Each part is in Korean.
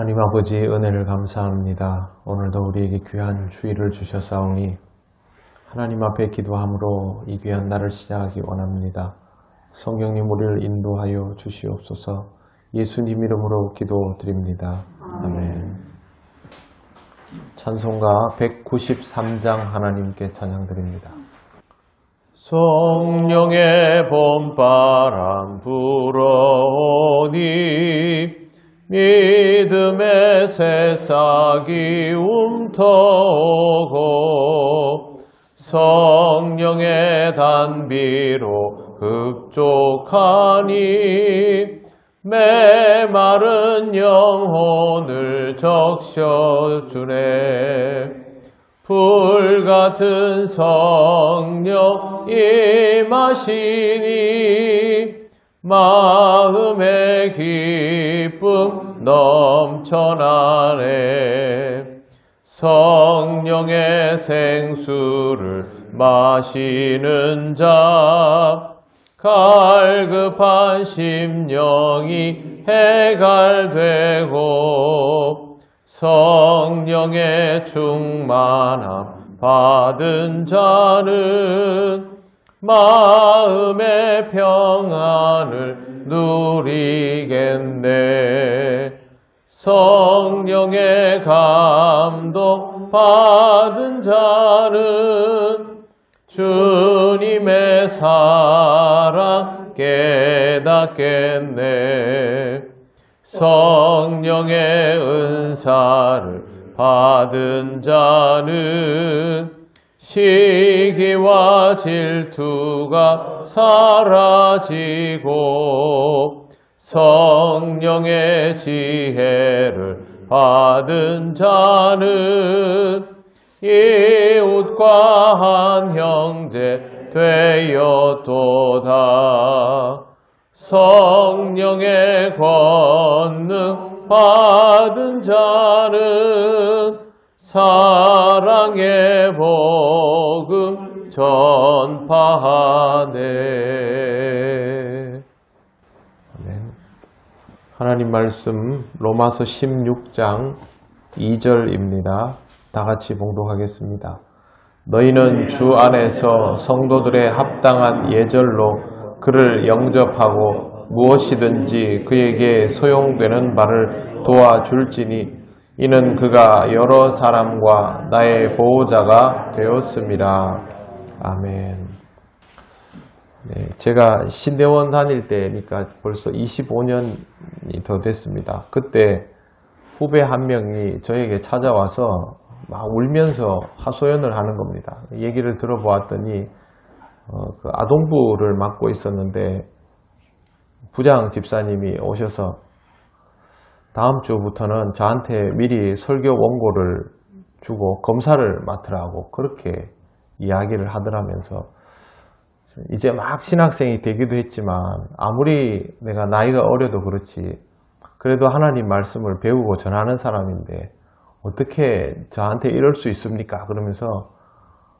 하나님 아버지 은혜를 감사합니다. 오늘도 우리에게 귀한 주일을 주셨사오니 하나님 앞에 기도함으로 이 귀한 날을 시작하기 원합니다. 성령님 우리를 인도하여 주시옵소서. 예수님 이름으로 기도드립니다. 아멘. 찬송가 193장 하나님께 찬양드립니다. 성령의 봄바람 불어오니 믿음의 새싹이 움터오고 성령의 단비로 흡족하니 메마른 영혼을 적셔주네. 불같은 성령 임하시니 마음의 기쁨 넘쳐나네. 성령의 생수를 마시는 자 갈급한 심령이 해갈되고 성령의 충만함 받은 자는 마음의 평안을 누리겠네. 성령의 감동 받은 자는 주님의 사랑 깨닫겠네. 성령의 은사를 받은 자는 시기와 질투가 사라지고 성령의 지혜를 받은 자는 이웃과 한 형제 되었도다. 성령의 권능 받은 자는 사랑의 복음 전파하네. 아멘. 하나님 말씀 로마서 16장 2절입니다. 다 같이 봉독하겠습니다. 너희는 주 안에서 성도들의 합당한 예절로 그를 영접하고 무엇이든지 그에게 소용되는 말을 도와줄지니 이는 그가 여러 사람과 나의 보호자가 되었습니다. 아멘. 네, 제가 신대원 다닐 때니까 벌써 25년이 더 됐습니다. 그때 후배 한 명이 저에게 찾아와서 막 울면서 하소연을 하는 겁니다. 얘기를 들어보았더니 그 아동부를 맡고 있었는데 부장 집사님이 오셔서 다음 주부터는 저한테 미리 설교 원고를 주고 검사를 맡으라고 그렇게 이야기를 하더라면서 이제 막 신학생이 되기도 했지만 아무리 내가 나이가 어려도 그렇지 그래도 하나님 말씀을 배우고 전하는 사람인데 어떻게 저한테 이럴 수 있습니까? 그러면서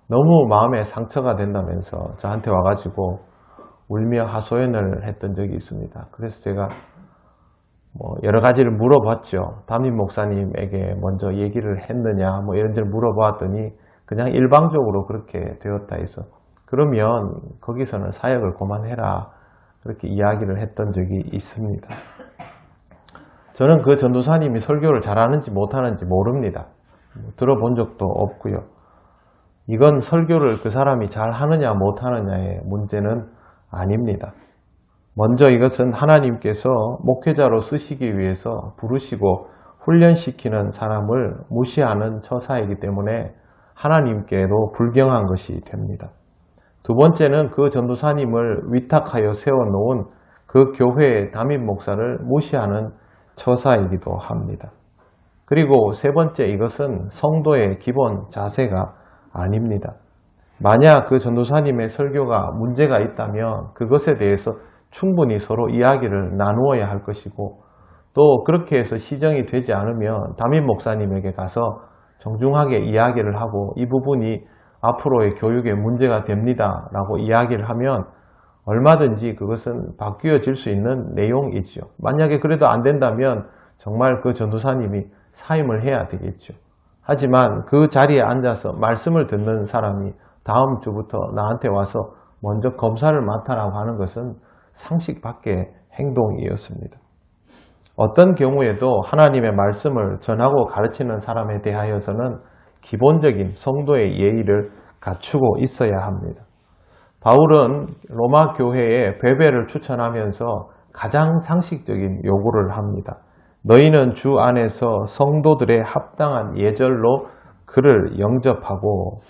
너무 마음에 상처가 된다면서 저한테 와가지고 울며 하소연을 했던 적이 있습니다. 그래서 제가 여러 가지를 물어봤죠. 담임 목사님에게 먼저 얘기를 했느냐 이런저런 물어봤더니 그냥 일방적으로 그렇게 되었다 해서 그러면 거기서는 사역을 그만해라 그렇게 이야기를 했던 적이 있습니다. 저는 그 전도사님이 설교를 잘하는지 못하는지 모릅니다. 들어본 적도 없고요. 이건 설교를 그 사람이 잘하느냐 못하느냐의 문제는 아닙니다. 먼저 이것은 하나님께서 목회자로 쓰시기 위해서 부르시고 훈련시키는 사람을 무시하는 처사이기 때문에 하나님께도 불경한 것이 됩니다. 두 번째는 그 전도사님을 위탁하여 세워놓은 그 교회의 담임 목사를 무시하는 처사이기도 합니다. 그리고 세 번째 이것은 성도의 기본 자세가 아닙니다. 만약 그 전도사님의 설교가 문제가 있다면 그것에 대해서 충분히 서로 이야기를 나누어야 할 것이고 또 그렇게 해서 시정이 되지 않으면 담임 목사님에게 가서 정중하게 이야기를 하고 이 부분이 앞으로의 교육에 문제가 됩니다 라고 이야기를 하면 얼마든지 그것은 바뀌어질 수 있는 내용이지요. 만약에 그래도 안 된다면 정말 그 전도사님이 사임을 해야 되겠죠. 하지만 그 자리에 앉아서 말씀을 듣는 사람이 다음 주부터 나한테 와서 먼저 검사를 맡아라고 하는 것은 상식 밖의 행동이었습니다. 어떤 경우에도 하나님의 말씀을 전하고 가르치는 사람에 대하여서는 기본적인 성도의 예의를 갖추고 있어야 합니다. 바울은 로마 교회에 베베를 추천하면서 가장 상식적인 요구를 합니다. 너희는 주 안에서 성도들의 합당한 예절로 그를 영접하고,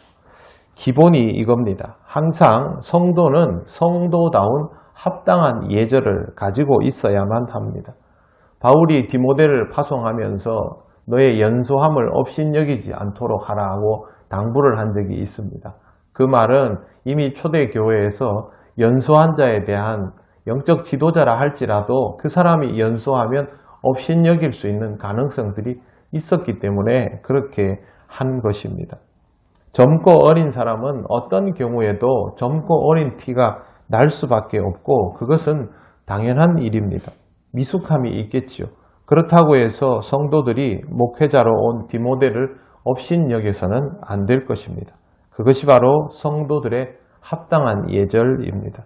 기본이 이겁니다. 항상 성도는 성도다운 합당한 예절을 가지고 있어야만 합니다. 바울이 디모데를 파송하면서 너의 연소함을 업신여기지 않도록 하라고 당부를 한 적이 있습니다. 그 말은 이미 초대교회에서 연소한 자에 대한 영적 지도자라 할지라도 그 사람이 연소하면 업신여길 수 있는 가능성들이 있었기 때문에 그렇게 한 것입니다. 젊고 어린 사람은 어떤 경우에도 젊고 어린 티가 날 수밖에 없고 그것은 당연한 일입니다. 미숙함이 있겠지요. 그렇다고 해서 성도들이 목회자로 온 디모데를 업신여겨서는 안 될 것입니다. 그것이 바로 성도들의 합당한 예절입니다.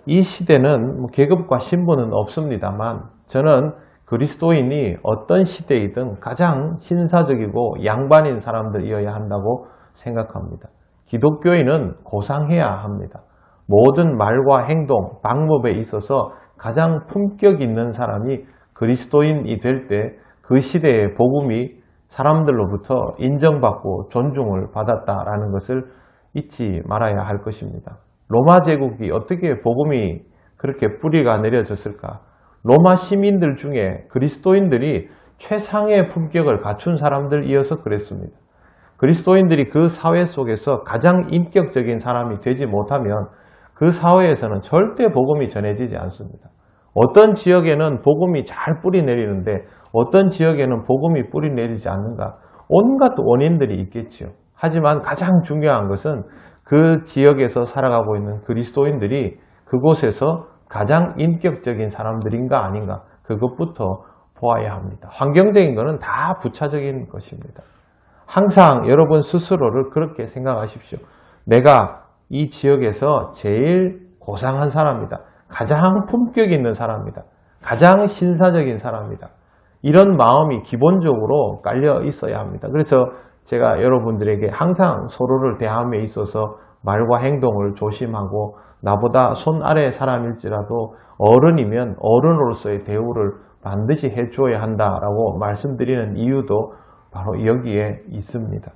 이 시대는 계급과 신분은 없습니다만 저는 그리스도인이 어떤 시대이든 가장 신사적이고 양반인 사람들이어야 한다고 생각합니다. 기독교인은 고상해야 합니다. 모든 말과 행동, 방법에 있어서 가장 품격 있는 사람이 그리스도인이 될 때 그 시대의 복음이 사람들로부터 인정받고 존중을 받았다라는 것을 잊지 말아야 할 것입니다. 로마 제국이 어떻게 복음이 그렇게 뿌리가 내려졌을까? 로마 시민들 중에 그리스도인들이 최상의 품격을 갖춘 사람들이어서 그랬습니다. 그리스도인들이 그 사회 속에서 가장 인격적인 사람이 되지 못하면 그 사회에서는 절대 복음이 전해지지 않습니다. 어떤 지역에는 복음이 잘 뿌리 내리는데 어떤 지역에는 복음이 뿌리 내리지 않는가? 온갖 원인들이 있겠지요. 하지만 가장 중요한 것은 그 지역에서 살아가고 있는 그리스도인들이 그곳에서 가장 인격적인 사람들인가 아닌가? 그것부터 보아야 합니다. 환경적인 것은 다 부차적인 것입니다. 항상 여러분 스스로를 그렇게 생각하십시오. 내가 이 지역에서 제일 고상한 사람이다. 가장 품격 있는 사람이다. 가장 신사적인 사람이다. 이런 마음이 기본적으로 깔려 있어야 합니다. 그래서 제가 여러분들에게 항상 서로를 대함에 있어서 말과 행동을 조심하고 나보다 손 아래 사람일지라도 어른이면 어른으로서의 대우를 반드시 해줘야 한다라고 말씀드리는 이유도 바로 여기에 있습니다.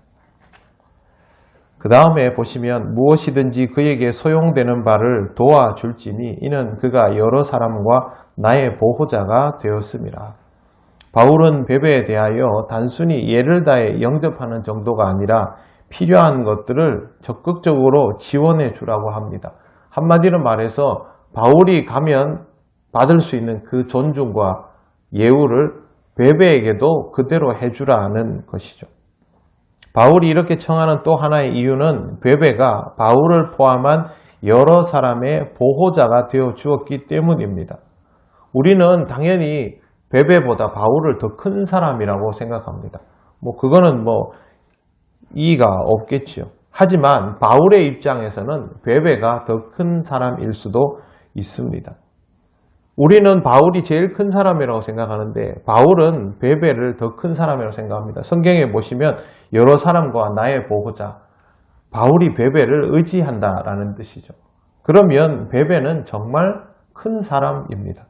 그 다음에 보시면 무엇이든지 그에게 소용되는 바를 도와줄지니 이는 그가 여러 사람과 나의 보호자가 되었음이라. 바울은 베베에 대하여 단순히 예를 다해 영접하는 정도가 아니라 필요한 것들을 적극적으로 지원해 주라고 합니다. 한마디로 말해서 바울이 가면 받을 수 있는 그 존중과 예우를 베베에게도 그대로 해주라는 것이죠. 바울이 이렇게 청하는 또 하나의 이유는 베베가 바울을 포함한 여러 사람의 보호자가 되어 주었기 때문입니다. 우리는 당연히 베베보다 바울을 더 큰 사람이라고 생각합니다. 그거는 이의가 없겠지요. 하지만 바울의 입장에서는 베베가 더 큰 사람일 수도 있습니다. 우리는 바울이 제일 큰 사람이라고 생각하는데 바울은 베베를 더 큰 사람이라고 생각합니다. 성경에 보시면 여러 사람과 나의 보호자, 바울이 베베를 의지한다라는 뜻이죠. 그러면 베베는 정말 큰 사람입니다.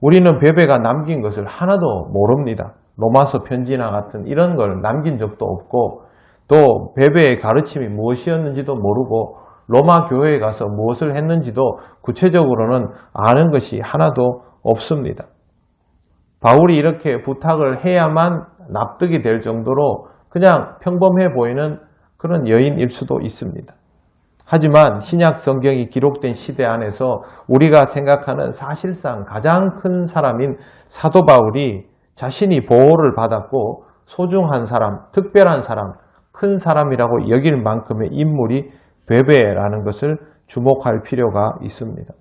우리는 베베가 남긴 것을 하나도 모릅니다. 로마서 편지나 같은 이런 걸 남긴 적도 없고 또 베베의 가르침이 무엇이었는지도 모르고 로마 교회에 가서 무엇을 했는지도 구체적으로는 아는 것이 하나도 없습니다. 바울이 이렇게 부탁을 해야만 납득이 될 정도로 그냥 평범해 보이는 그런 여인일 수도 있습니다. 하지만 신약 성경이 기록된 시대 안에서 우리가 생각하는 사실상 가장 큰 사람인 사도 바울이 자신이 보호를 받았고 소중한 사람, 특별한 사람, 큰 사람이라고 여길 만큼의 인물이 베베라는 것을 주목할 필요가 있습니다.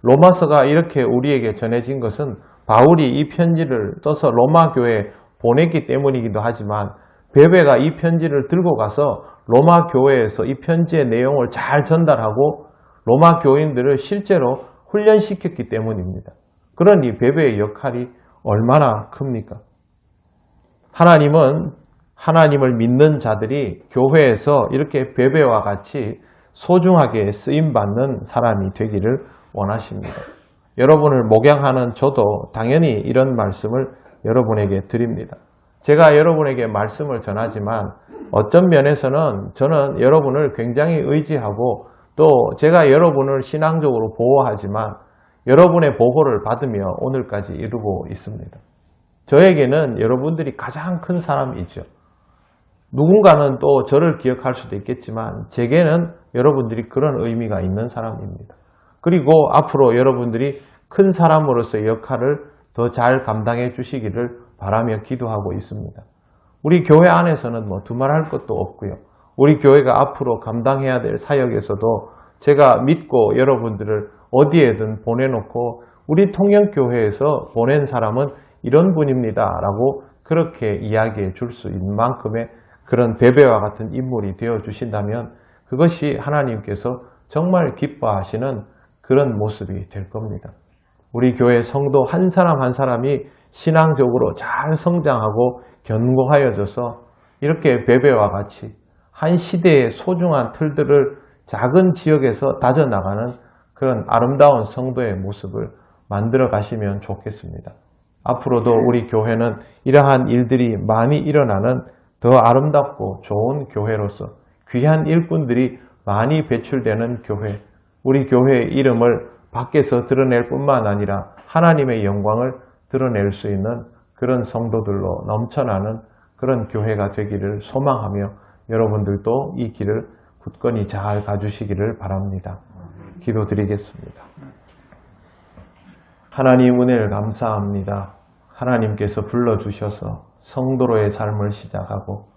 로마서가 이렇게 우리에게 전해진 것은 바울이 이 편지를 써서 로마 교회에 보냈기 때문이기도 하지만 베베가 이 편지를 들고 가서 로마 교회에서 이 편지의 내용을 잘 전달하고 로마 교인들을 실제로 훈련시켰기 때문입니다. 그러니 베베의 역할이 얼마나 큽니까? 하나님은 하나님을 믿는 자들이 교회에서 이렇게 베베와 같이 소중하게 쓰임받는 사람이 되기를 원하십니다. 여러분을 목양하는 저도 당연히 이런 말씀을 여러분에게 드립니다. 제가 여러분에게 말씀을 전하지만 어떤 면에서는 저는 여러분을 굉장히 의지하고 또 제가 여러분을 신앙적으로 보호하지만 여러분의 보호를 받으며 오늘까지 이루고 있습니다. 저에게는 여러분들이 가장 큰 사람이죠. 누군가는 또 저를 기억할 수도 있겠지만 제게는 여러분들이 그런 의미가 있는 사람입니다. 그리고 앞으로 여러분들이 큰 사람으로서의 역할을 더 잘 감당해 주시기를 바라며 기도하고 있습니다. 우리 교회 안에서는 두말할 것도 없고요. 우리 교회가 앞으로 감당해야 될 사역에서도 제가 믿고 여러분들을 어디에든 보내놓고 우리 통영교회에서 보낸 사람은 이런 분입니다 라고 그렇게 이야기해 줄 수 있는 만큼의 그런 베베와 같은 인물이 되어 주신다면 그것이 하나님께서 정말 기뻐하시는 그런 모습이 될 겁니다. 우리 교회 성도 한 사람 한 사람이 신앙적으로 잘 성장하고 견고하여져서 이렇게 베베와 같이 한 시대의 소중한 틀들을 작은 지역에서 다져나가는 그런 아름다운 성도의 모습을 만들어 가시면 좋겠습니다. 앞으로도 우리 교회는 이러한 일들이 많이 일어나는 더 아름답고 좋은 교회로서 귀한 일꾼들이 많이 배출되는 교회, 우리 교회의 이름을 밖에서 드러낼 뿐만 아니라 하나님의 영광을 드러낼 수 있는 그런 성도들로 넘쳐나는 그런 교회가 되기를 소망하며 여러분들도 이 길을 굳건히 잘 가주시기를 바랍니다. 기도드리겠습니다. 하나님 은혜를 감사합니다. 하나님께서 불러주셔서 성도로의 삶을 시작하고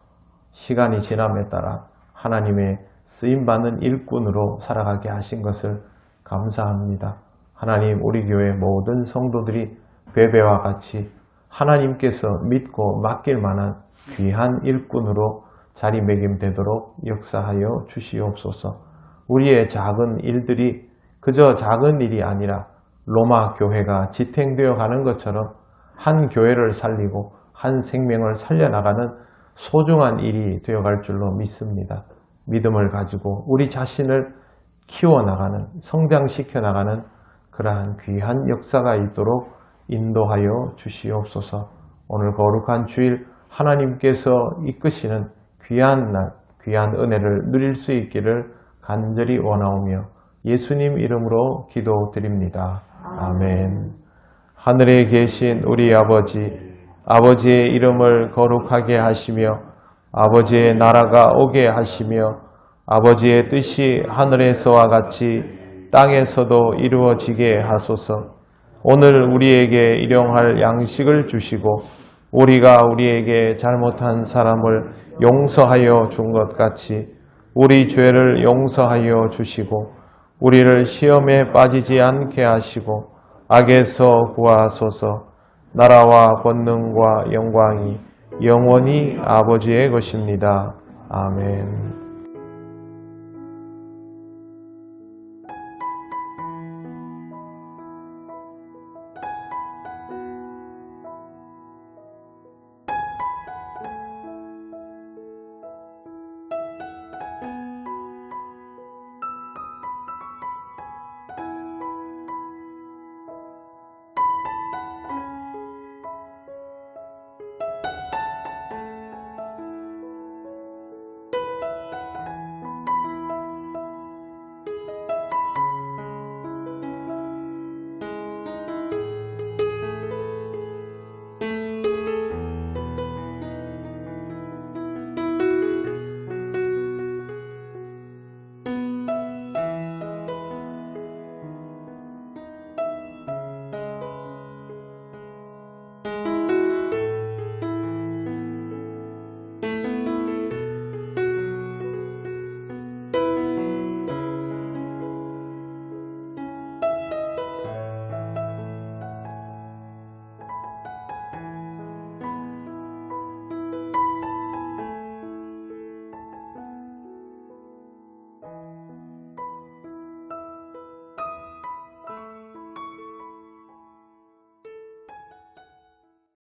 시간이 지남에 따라 하나님의 쓰임받는 일꾼으로 살아가게 하신 것을 감사합니다. 하나님 우리 교회 모든 성도들이 베베와 같이 하나님께서 믿고 맡길 만한 귀한 일꾼으로 자리매김되도록 역사하여 주시옵소서. 우리의 작은 일들이 그저 작은 일이 아니라 로마 교회가 지탱되어 가는 것처럼 한 교회를 살리고 한 생명을 살려나가는 소중한 일이 되어갈 줄로 믿습니다. 믿음을 가지고 우리 자신을 키워나가는, 성장시켜 나가는 그러한 귀한 역사가 있도록 인도하여 주시옵소서. 오늘 거룩한 주일 하나님께서 이끄시는 귀한 날, 귀한 은혜를 누릴 수 있기를 간절히 원하오며 예수님 이름으로 기도드립니다. 아멘. 하늘에 계신 우리 아버지, 아버지의 이름을 거룩하게 하시며 아버지의 나라가 오게 하시며 아버지의 뜻이 하늘에서와 같이 땅에서도 이루어지게 하소서. 오늘 우리에게 일용할 양식을 주시고 우리가 우리에게 잘못한 사람을 용서하여 준 것 같이 우리 죄를 용서하여 주시고 우리를 시험에 빠지지 않게 하시고 악에서 구하소서. 나라와 권능과 영광이 영원히 아버지의 것입니다. 아멘.